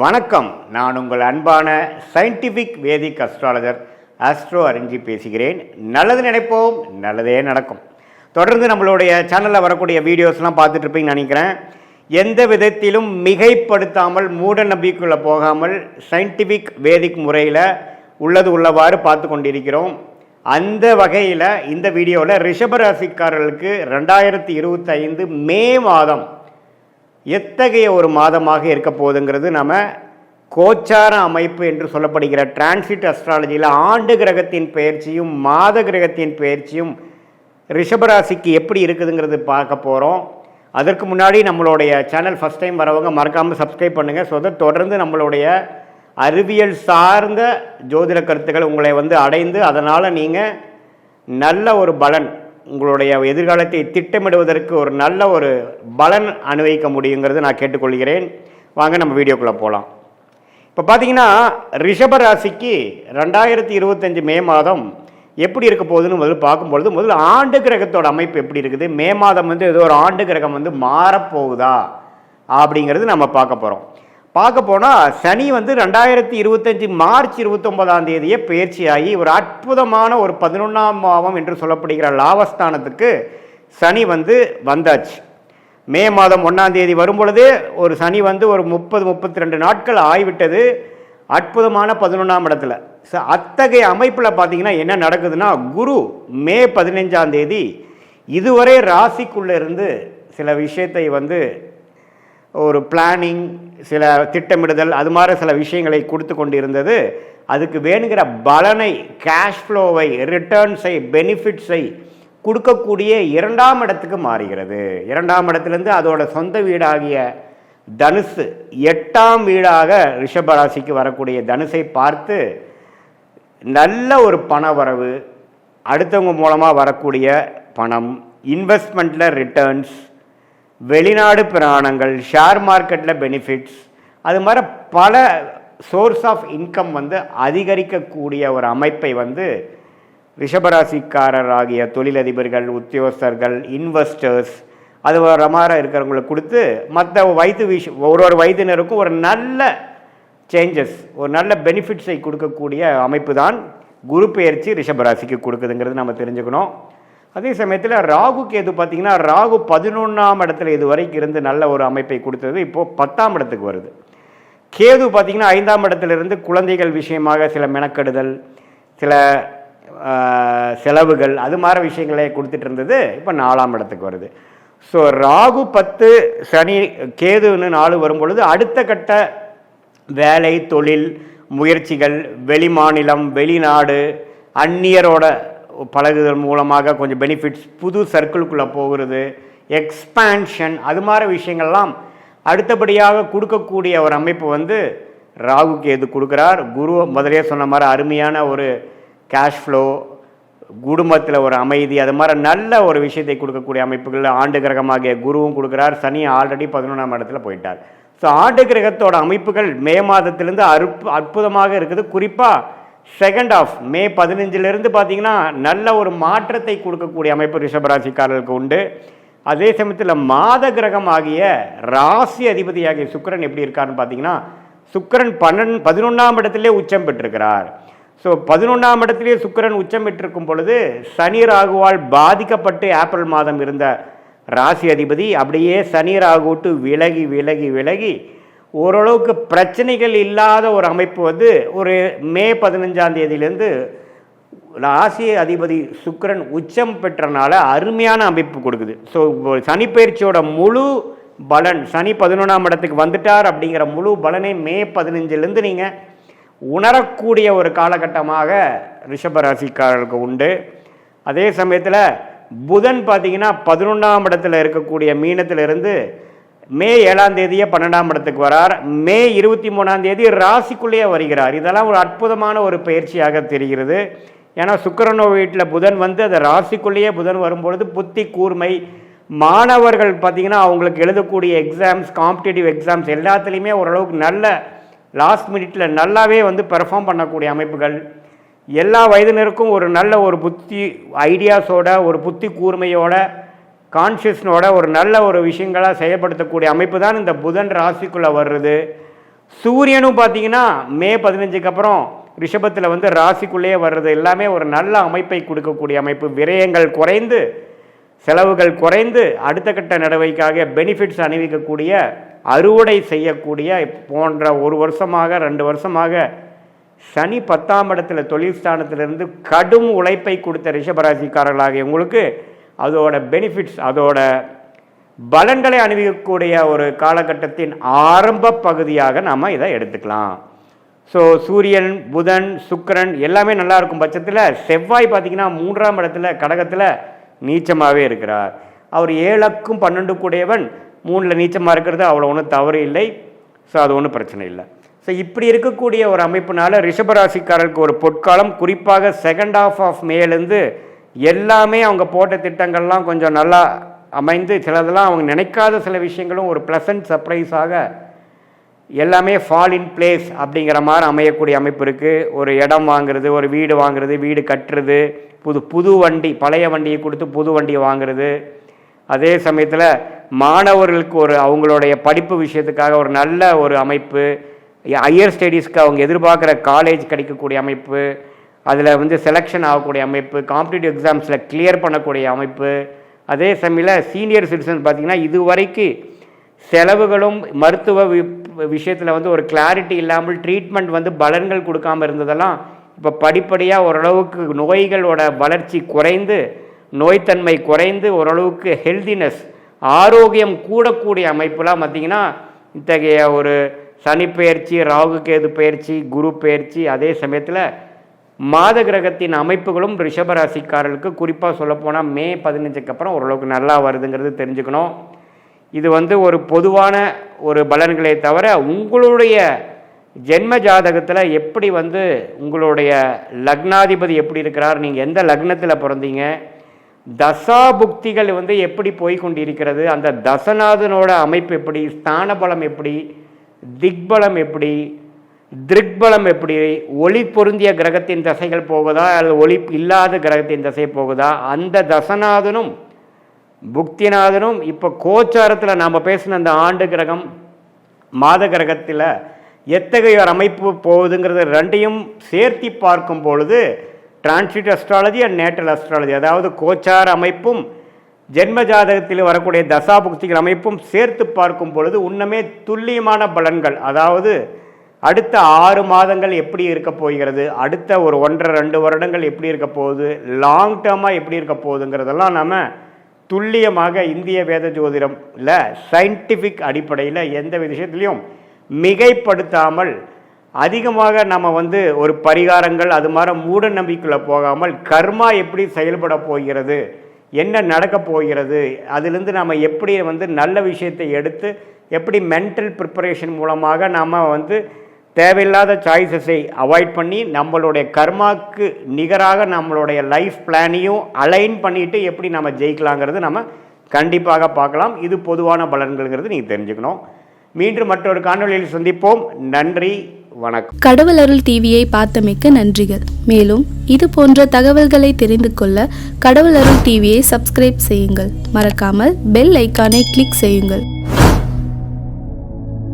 வணக்கம். நான் உங்கள் அன்பான சயின்டிஃபிக் வேதிக் அஸ்ட்ராலஜர் ஆஸ்ட்ரோ அறிஞ்சி பேசுகிறேன். நல்லது நினைப்போம், நல்லதே நடக்கும். தொடர்ந்து நம்மளுடைய சேனலில் வரக்கூடிய வீடியோஸ்லாம் பார்த்துட்டு இருப்பீங்கன்னு நினைக்கிறேன். எந்த விதத்திலும் மிகைப்படுத்தாமல் மூட நம்பிக்கைக்குள்ளே போகாமல் சயின்டிஃபிக் வேதிக் முறையில் உள்ளது உள்ளவாறு பார்த்து கொண்டிருக்கிறோம். அந்த வகையில் இந்த வீடியோவில் ரிஷபராசிக்காரர்களுக்கு 2025 மே மாதம் எத்தகைய ஒரு மாதமாக இருக்க போகுதுங்கிறது நம்ம கோச்சார அமைப்பு என்று சொல்லப்படுகிற டிரான்சிட் அஸ்ட்ராலஜியில் ஆண்டு கிரகத்தின் பெயர்ச்சியும் மாத கிரகத்தின் பெயர்ச்சியும் ரிஷபராசிக்கு எப்படி இருக்குதுங்கிறது பார்க்க போகிறோம். அதற்கு முன்னாடி நம்மளுடைய சேனல் ஃபஸ்ட் டைம் வரவங்க மறக்காமல் சப்ஸ்கிரைப் பண்ணுங்கள். ஸோ தொடர்ந்து நம்மளுடைய அறிவியல் சார்ந்த ஜோதிட கருத்துக்கள் உங்களை அடைந்து அதனால் நீங்கள் நல்ல ஒரு பலன், உங்களுடைய எதிர்காலத்தை திட்டமிடுவதற்கு ஒரு நல்ல ஒரு பலன் அனுபவிக்க முடியுங்கிறது நான் கேட்டுக்கொள்கிறேன். வாங்க நம்ம வீடியோக்குள்ளே போகலாம். இப்போ பார்த்தீங்கன்னா ரிஷபராசிக்கு 2025 மே மாதம் எப்படி இருக்க போகுதுன்னு முதல்ல ஆண்டு கிரகத்தோட அமைப்பு எப்படி இருக்குது, மே மாதம் ஏதோ ஒரு ஆண்டு கிரகம் மாறப்போகுதா அப்படிங்கிறது நம்ம பார்க்க போகிறோம். பார்க்க போனால் சனி 2025 மார்ச் 29ஆம் தேதியே பயிற்சியாகி ஒரு அற்புதமான ஒரு 11ஆம் பாவம் என்று சொல்லப்படுகிற லாபஸ்தானத்துக்கு சனி வந்தாச்சு. மே மாதம் 1ஆம் தேதி வரும்பொழுதே ஒரு சனி ஒரு 30-32 நாட்கள் ஆகிவிட்டது. அற்புதமான 11ஆம் இடத்துல. அத்தகைய அமைப்பில் பார்த்தீங்கன்னா என்ன நடக்குதுன்னா, குரு மே 15ஆம் தேதி இதுவரை ராசிக்குள்ளே இருந்து சில விஷயத்தை ஒரு பிளானிங், சில திட்டமிடுதல், அது மாதிரி சில விஷயங்களை கொடுத்து கொண்டு இருந்தது. அதுக்கு வேணுங்கிற பலனை, கேஷ் ஃப்ளோவை, ரிட்டர்ன்ஸை, பெனிஃபிட்ஸை கொடுக்கக்கூடிய 2ஆம் இடத்துக்கு மாறுகிறது. 2ஆம் இடத்துலேருந்து அதோட சொந்த வீடாகிய தனுசு 8ஆம் வீடாக ரிஷபராசிக்கு வரக்கூடிய தனுசை பார்த்து நல்ல ஒரு பண வரவு, அடுத்தவங்க மூலமாக வரக்கூடிய பணம், இன்வெஸ்ட்மெண்ட்டில் ரிட்டர்ன்ஸ், வெளிநாடு பிராணங்கள், ஷேர் மார்க்கெட்டில் பெனிஃபிட்ஸ், அது மாதிரி பல சோர்ஸ் ஆஃப் இன்கம் அதிகரிக்கக்கூடிய ஒரு அமைப்பை ரிஷபராசிக்காரராகிய தொழிலதிபர்கள், உத்தியோகஸ்தர்கள், இன்வெஸ்டர்ஸ், அது வர மாதிரி இருக்கிறவங்களுக்கு கொடுத்து மற்ற ஒரு வயதினருக்கும் ஒரு நல்ல சேஞ்சஸ், ஒரு நல்ல பெனிஃபிட்ஸை கொடுக்கக்கூடிய அமைப்பு தான் குரு பெயர்ச்சி ரிஷபராசிக்கு கொடுக்குதுங்கிறது நம்ம தெரிஞ்சுக்கணும். அதே சமயத்தில் ராகு கேது பார்த்திங்கன்னா, ராகு 11ஆம் இடத்துல இது வரைக்கும் இருந்து நல்ல ஒரு அமைப்பை கொடுத்தது, இப்போது 10ஆம் இடத்துக்கு வருது. கேது பார்த்திங்கன்னா 5ஆம் இடத்துலேருந்து குழந்தைகள் விஷயமாக சில மெனக்கெடுதல், சில செலவுகள், அது மாதிரி விஷயங்களே கொடுத்துட்டு இருந்தது, இப்போ 4ஆம் இடத்துக்கு வருது. ஸோ ராகு 10, சனி கேதுன்னு 4 வரும்பொழுது அடுத்த கட்ட வேலை, தொழில் முயற்சிகள், வெளிமாநிலம், வெளிநாடு, அந்நியரோட பழகுதல் மூலமாக கொஞ்சம் பெனிஃபிட்ஸ், புது சர்க்கிளுக்குள்ளே போகிறது, எக்ஸ்பேன்ஷன், அது மாதிரி விஷயங்கள்லாம் அடுத்தபடியாக கொடுக்கக்கூடிய ஒரு அமைப்பு ராகு கேது கொடுக்குறார். குரு முதலே சொன்ன மாதிரி அருமையான ஒரு கேஷ் ஃப்ளோ, குடும்பத்தில் ஒரு அமைதி, அது மாதிரி நல்ல ஒரு விஷயத்தை கொடுக்கக்கூடிய அமைப்புகள் ஆண்டு கிரகமாகிய குருவும் கொடுக்குறார். சனி ஆல்ரெடி 11ஆம் இடத்துல போயிட்டார். ஸோ ஆண்டு கிரகத்தோட அமைப்புகள் மே மாதத்திலேருந்து அற்புதமாக இருக்குது. குறிப்பாக செகண்ட் ஆஃப் மே 15லேருந்து பார்த்தீங்கன்னா நல்ல ஒரு மாற்றத்தை கொடுக்கக்கூடிய அமைப்பு ரிஷபராசிக்காரர்களுக்கு உண்டு. அதே சமயத்தில் மாத கிரகம் ஆகிய ராசி அதிபதியாகிய சுக்கிரன் எப்படி இருக்காருன்னு பார்த்தீங்கன்னா, சுக்கிரன் 11ஆம் இடத்திலே உச்சம் பெற்றிருக்கிறார். ஸோ 11ஆம் இடத்திலே சுக்கிரன் உச்சம் பெற்றிருக்கும் பொழுது சனி ராகுவால் பாதிக்கப்பட்டு ஏப்ரல் மாதம் இருந்த ராசி அதிபதி அப்படியே சனி ராகு விட்டு விலகி விலகி விலகி ஓரளவுக்கு பிரச்சனைகள் இல்லாத ஒரு அமைப்பு ஒரு மே 15ஆம் தேதியிலேருந்து ராசி அதிபதி சுக்கிரன் உச்சம் பெற்றனால அருமையான அமைப்பு கொடுக்குது. ஸோ சனி பயிற்சியோட முழு பலன், சனி 11ஆம் இடத்துக்கு வந்துட்டார் அப்படிங்கிற முழு பலனை மே 15லேருந்து நீங்கள் உணரக்கூடிய ஒரு காலகட்டமாக ரிஷபராசிக்காரர்களுக்கு உண்டு. அதே சமயத்தில் புதன் பார்த்தீங்கன்னா 11ஆம் இடத்துல இருக்கக்கூடிய மீனத்திலிருந்து மே 7ஆம் தேதியே 12ஆம் இடத்துக்கு வரார். மே 23ஆம் தேதி ராசிக்குள்ளேயே வருகிறார். இதெல்லாம் ஒரு அற்புதமான ஒரு பயிற்சியாக தெரிகிறது. ஏன்னா சுக்கிரனோ வீட்டில் புதன் அந்த ராசிக்குள்ளேயே புதன் வரும்பொழுது புத்தி கூர்மை, மாணவர்கள் பார்த்திங்கன்னா அவங்களுக்கு எழுதக்கூடிய எக்ஸாம்ஸ், காம்படிட்டிவ் எக்ஸாம்ஸ் எல்லாத்துலேயுமே ஓரளவுக்கு நல்ல லாஸ்ட் மினிட்டில் நல்லாவே பெர்ஃபார்ம் பண்ணக்கூடிய அமைப்புகள், எல்லா வயதினருக்கும் ஒரு நல்ல ஒரு புத்தி ஐடியாஸோட, ஒரு புத்தி கூர்மையோட, கான்ஷியஸ்னோட ஒரு நல்ல ஒரு விஷயங்களாக செயல்படுத்தக்கூடிய அமைப்பு தான் இந்த புதன் ராசிக்குள்ளே வர்றது. சூரியனும் பார்த்தீங்கன்னா மே 15க்கு அப்புறம் ரிஷபத்தில் வந்து ராசிக்குள்ளேயே வர்றது எல்லாமே ஒரு நல்ல அமைப்பை கொடுக்கக்கூடிய அமைப்பு. விரயங்கள் குறைந்து செலவுகள் குறைந்து அடுத்த கட்ட நடவடிக்கைக்காக பெனிஃபிட்ஸ் அணிவிக்கக்கூடிய அறுவடை செய்யக்கூடிய போன்ற 1 வருஷமாக 2 வருஷமாக சனி 10ஆம் இடத்துல தொழில் ஸ்தானத்திலிருந்து கடும் உழைப்பை கொடுத்த ரிஷபராசிக்காரர்களாகிய உங்களுக்கு அதோட பெனிஃபிட்ஸ் அதோட பலன்களை அணிவிக்கக்கூடிய ஒரு காலகட்டத்தின் ஆரம்ப பகுதியாக நாம் இதை எடுத்துக்கலாம். ஸோ சூரியன் புதன் சுக்கிரன் எல்லாமே நல்லா இருக்கும் பட்சத்தில் செவ்வாய் பார்த்திங்கன்னா 3ஆம் இடத்துல கடகத்தில் நீச்சமாகவே இருக்கிறார். அவர் 7க்கும் 12 கூடியவன் 3ல் நீச்சமாக இருக்கிறது அவ்வளோ ஒன்றும் தவறு இல்லை. ஸோ அது ஒன்றும் பிரச்சனை இல்லை. ஸோ இப்படி இருக்கக்கூடிய ஒரு அமைப்புனால ரிஷபராசிக்காரருக்கு ஒரு பொற்காலம், குறிப்பாக செகண்ட் ஹாஃப் ஆஃப் மேலேருந்து எல்லாமே அவங்க போட்ட திட்டங்கள்லாம் கொஞ்சம் நல்லா அமைந்து சிலதெல்லாம் அவங்க நினைக்காத சில விஷயங்களும் ஒரு ப்ளசன்ட் சர்ப்ரைஸாக எல்லாமே ஃபால் இன் பிளேஸ் அப்படிங்கிற மாதிரி அமையக்கூடிய அமைப்பு இருக்குது. ஒரு இடம் வாங்குறது, ஒரு வீடு வாங்குறது, வீடு கட்டுறது, புது வண்டி பழைய வண்டியை கொடுத்து புது வண்டியை வாங்குறது, அதே சமயத்தில் மாணவர்களுக்கு ஒரு அவங்களுடைய படிப்பு விஷயத்துக்காக ஒரு நல்ல ஒரு அமைப்பு, ஹையர் ஸ்டடீஸ்க்கு அவங்க எதிர்பார்க்குற காலேஜ் கிடைக்கக்கூடிய அமைப்பு, அதில் வந்து செலெக்ஷன் ஆகக்கூடிய அமைப்பு, காம்படிட்டிவ் எக்ஸாம்ஸில் கிளியர் பண்ணக்கூடிய அமைப்பு. அதே சமயத்தில் சீனியர் சிட்டிசன் பார்த்திங்கன்னா இதுவரைக்கும் செலவுகளும் மருத்துவ விஷயத்தில் வந்து ஒரு கிளாரிட்டி இல்லாமல் ட்ரீட்மெண்ட் வந்து பலன்கள் கொடுக்காமல் இருந்ததெல்லாம் இப்போ படிப்படியாக ஓரளவுக்கு நோய்களோட வளர்ச்சி குறைந்து நோய்த்தன்மை குறைந்து ஓரளவுக்கு ஹெல்தினஸ் ஆரோக்கியம் கூடக்கூடிய அமைப்புலாம் பார்த்திங்கன்னா இத்தகைய ஒரு சனி பெயர்ச்சி, ராகு கேது பெயர்ச்சி, குரு பெயர்ச்சி, அதே சமயத்தில் மாத கிரகத்தின் அமைப்புகளும் ரிஷபராசிக்காரர்களுக்கு குறிப்பாக சொல்லப்போனால் மே 15க்கு அப்புறம் ஓரளவுக்கு நல்லா வருதுங்கிறது தெரிஞ்சுக்கணும். இது வந்து ஒரு பொதுவான ஒரு பலன்களை தவிர உங்களுடைய ஜென்ம ஜாதகத்தில் எப்படி வந்து உங்களுடைய லக்னாதிபதி எப்படி இருக்கிறார், நீங்கள் எந்த லக்னத்தில் பிறந்தீங்க, தசா புக்திகள் வந்து எப்படி போய்கொண்டிருக்கிறது, அந்த தசநாதனோட அமைப்பு எப்படி, ஸ்தான பலம் எப்படி, திக்பலம் எப்படி, திருக்பலம் எப்படி, ஒளி பொருந்திய கிரகத்தின் தசைகள் போகுதா அல்லது ஒளி இல்லாத கிரகத்தின் தசை போகுதா, அந்த தசநாதனும் புக்திநாதனும் இப்போ கோச்சாரத்தில் நாம் பேசின அந்த ஆண்டு கிரகம் மாத கிரகத்தில் எத்தகைய அமைப்பு போகுதுங்கிறது ரெண்டையும் சேர்த்தி பார்க்கும் பொழுது transit astrology and natal astrology, அதாவது கோச்சார அமைப்பும் ஜென்ம ஜாதகத்தில் வரக்கூடிய தசா புக்திகள் அமைப்பும் சேர்த்து பார்க்கும் பொழுது உண்மையே துல்லியமான பலன்கள், அதாவது அடுத்த 6 மாதங்கள் எப்படி இருக்க போகிறது, அடுத்த ஒரு 1.5-2 வருடங்கள் எப்படி இருக்க போகுது, லாங் டேர்மாக எப்படி இருக்க போகுதுங்கிறதெல்லாம் நம்ம துல்லியமாக இந்திய வேத ஜோதிடம்ல சயின்டிஃபிக் அடிப்படையில் எந்த விஷயத்துலையும் மிகைப்படுத்தாமல் அதிகமாக நம்ம வந்து ஒரு பரிகாரங்கள் அது மாதிரி மூட நம்பிக்கைக்குள்ளே போகாமல் கர்மா எப்படி செயல்பட போகிறது, என்ன நடக்க போகிறது, அதிலிருந்து நம்ம எப்படி வந்து நல்ல விஷயத்தை எடுத்து எப்படி மென்டல் ப்ரிப்பரேஷன் மூலமாக நாம் வந்து தேவையில்லாத சாய்ஸஸை அவாய்ட் பண்ணி நம்மளுடைய கர்மாவுக்கு நிகராக நம்மளுடைய லைஃப் பிளானையும் அலைன் பண்ணிவிட்டு எப்படி நம்ம ஜெயிக்கலாங்கிறது நம்ம கண்டிப்பாக பார்க்கலாம். இது பொதுவான பலன்கள்ங்கிறது நீங்கள் தெரிஞ்சுக்கணும். மீண்டும் மற்றொரு காணொலியில் சந்திப்போம். நன்றி, வணக்கம். கடவுள் அருள் டிவியை பார்த்தமைக்கு நன்றிகள். மேலும் இது போன்ற தகவல்களை தெரிந்து கொள்ள கடவுள் அருள் டிவியை சப்ஸ்கிரைப் செய்யுங்கள். மறக்காமல் பெல் ஐக்கானை கிளிக் செய்யுங்கள்.